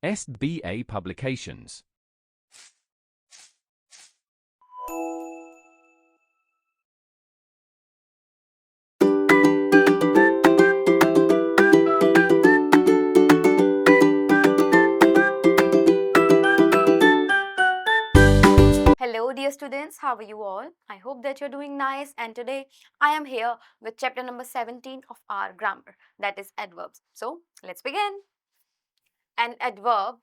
SBA Publications. Hello, dear students. How are you all? I hope that you're doing nice. And today I am here with chapter number 17 of our grammar, that is adverbs. So let's begin. An adverb.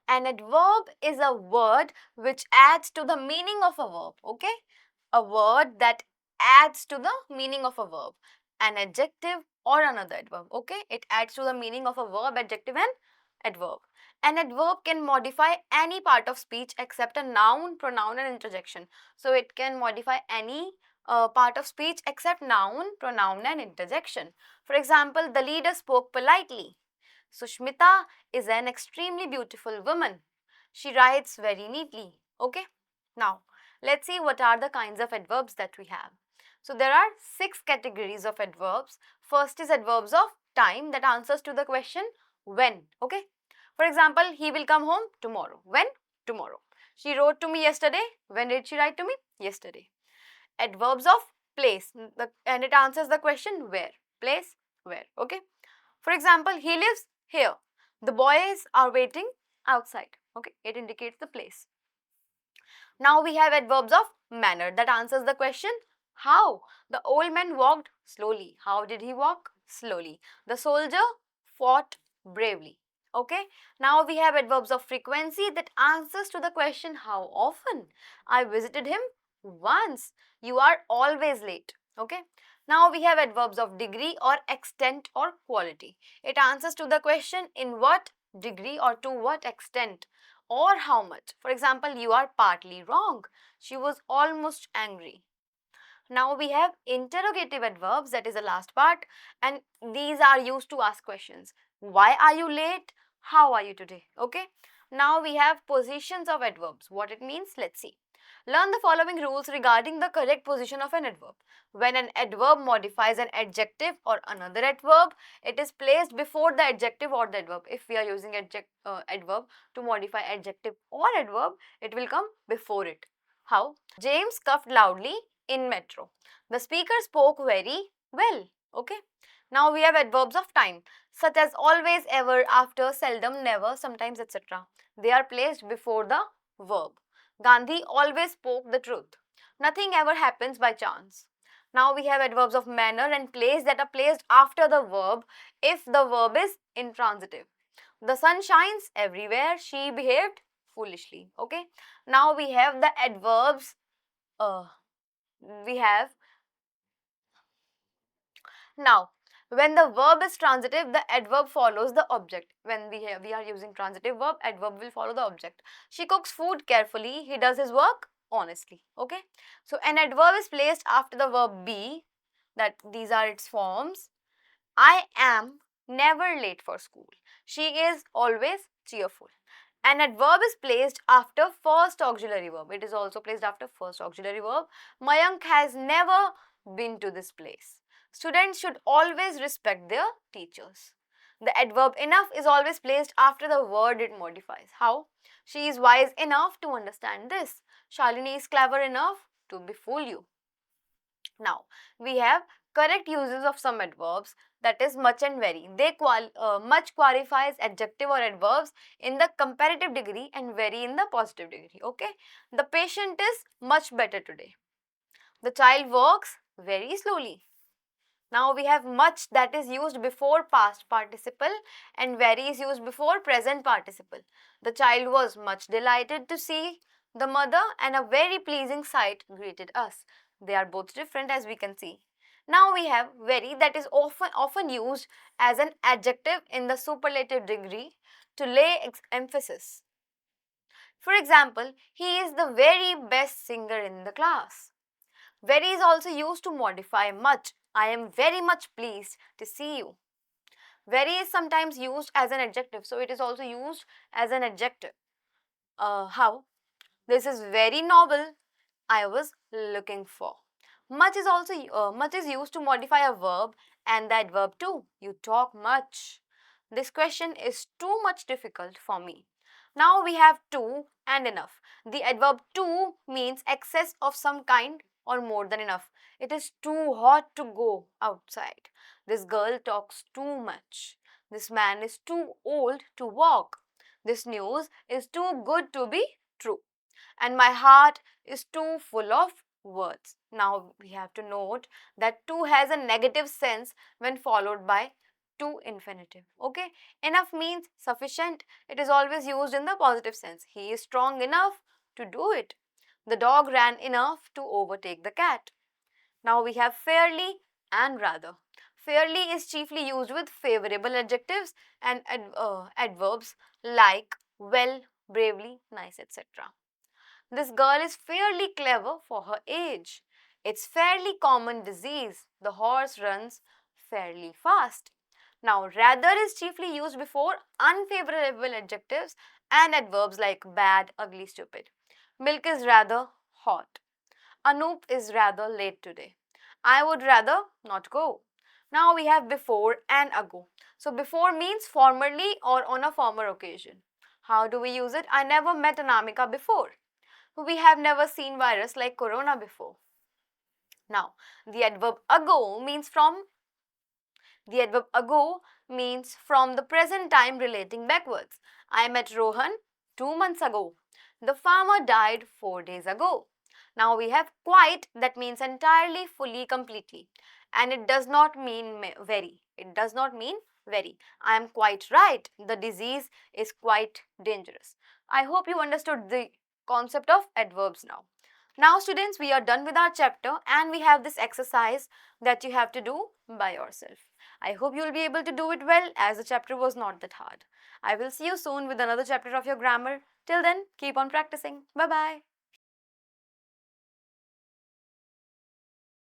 An adverb is a word which adds to the meaning of a verb. Okay, a word that adds to the meaning of a verb. An adjective or another adverb. Okay, it adds to the meaning of a verb, adjective, and adverb. An adverb can modify any part of speech except a noun, pronoun, and interjection. So it can modify any part of speech except noun, pronoun, and interjection. For example, the leader spoke politely. Sushmita is an extremely beautiful woman. She writes very neatly. Okay, now let's see what are the kinds of adverbs that we have. So there are 6 categories of adverbs. First is adverbs of time, that answers to the question when. Okay, for example, he will come home tomorrow. When? Tomorrow. She wrote to me yesterday. When did she write to me? Yesterday. Adverbs of place, and it answers the question where. Place, where. Okay. For example, he lives here. The boys are waiting outside. Okay, it indicates the place. Now we have adverbs of manner, that answers the question how. The old man walked slowly. How did he walk? Slowly. The soldier fought bravely. Okay, now we have adverbs of frequency, that answers to the question how often. I visited him once. You are always late. Okay, now we have adverbs of degree or extent or quality. It answers to the question in what degree or to what extent or how much. For example, you are partly wrong. She was almost angry. Now we have interrogative adverbs, that is the last part, and these are used to ask questions. Why are you late? How are you today? Okay. Now we have positions of adverbs. What it means, let's see. Learn the following rules regarding the correct position of an adverb. When an adverb modifies an adjective or another adverb, it is placed before the adjective or the adverb. If we are using adverb to modify adjective or adverb, it will come before it. How? James coughed loudly in metro. The speaker spoke very well. Okay. Now we have adverbs of time, such as always, ever, after, seldom, never, sometimes, etc. They are placed before the verb. Gandhi always spoke the truth. Nothing ever happens by chance. Now we have adverbs of manner and place, that are placed after the verb if the verb is intransitive. The sun shines everywhere. She behaved foolishly. Okay. Now we have the adverbs. Uh, we have Now, when the verb is transitive, the adverb follows the object. When we are using transitive verb, adverb will follow the object. She cooks food carefully. He does his work honestly. Okay. So an adverb is placed after the verb be. That these are its forms. I am never late for school. She is always cheerful. An adverb is placed after first auxiliary verb. It is also placed after first auxiliary verb. Mayank has never been to this place. Students should always respect their teachers. The adverb enough is always placed after the word it modifies. How? She is wise enough to understand this. Shalini is clever enough to befool you. Now, we have correct uses of some adverbs, that is much and very. Much qualifies adjective or adverbs in the comparative degree and very in the positive degree. Okay. The patient is much better today. The child walks very slowly. Now we have much, that is used before past participle, and very is used before present participle. The child was much delighted to see the mother, and a very pleasing sight greeted us. They are both different, as we can see. Now we have very, that is often used as an adjective in the superlative degree to lay emphasis. For example, he is the very best singer in the class. Very is also used to modify much. I am very much pleased to see you. Very is sometimes used as an adjective, so it is also used as an adjective. How? This is very noble. I was looking for. Much is used to modify a verb and that verb too. You talk much. This question is too much difficult for me. Now we have too and enough. The adverb too means excess of some kind or more than enough. It is too hot to go outside. This girl talks too much. This man is too old to walk. This news is too good to be true. And my heart is too full of words. Now we have to note that too has a negative sense when followed by to infinitive. Okay, enough means sufficient. It is always used in the positive sense. He is strong enough to do it. The dog ran enough to overtake the cat. Now we have fairly and rather. Fairly is chiefly used with favorable adjectives and adverbs like well, bravely, nice, etc. This girl is fairly clever for her age. It's fairly common disease. The horse runs fairly fast. Now, rather is chiefly used before unfavorable adjectives and adverbs like bad, ugly, stupid. Milk is rather hot. Anoop is rather late today. I would rather not go. Now we have before and ago. So before means formerly or on a former occasion. How do we use it? I never met Anamika before. We have never seen virus like corona before. Now, the adverb ago means from the present time relating backwards. I met Rohan 2 months ago. The farmer died 4 days ago. Now we have quite, that means entirely, fully, completely. And it does not mean very. It does not mean very. I am quite right. The disease is quite dangerous. I hope you understood the concept of adverbs now. Now students, we are done with our chapter and we have this exercise that you have to do by yourself. I hope you will be able to do it well as the chapter was not that hard. I will see you soon with another chapter of your grammar. Till then, keep on practicing. Bye-bye.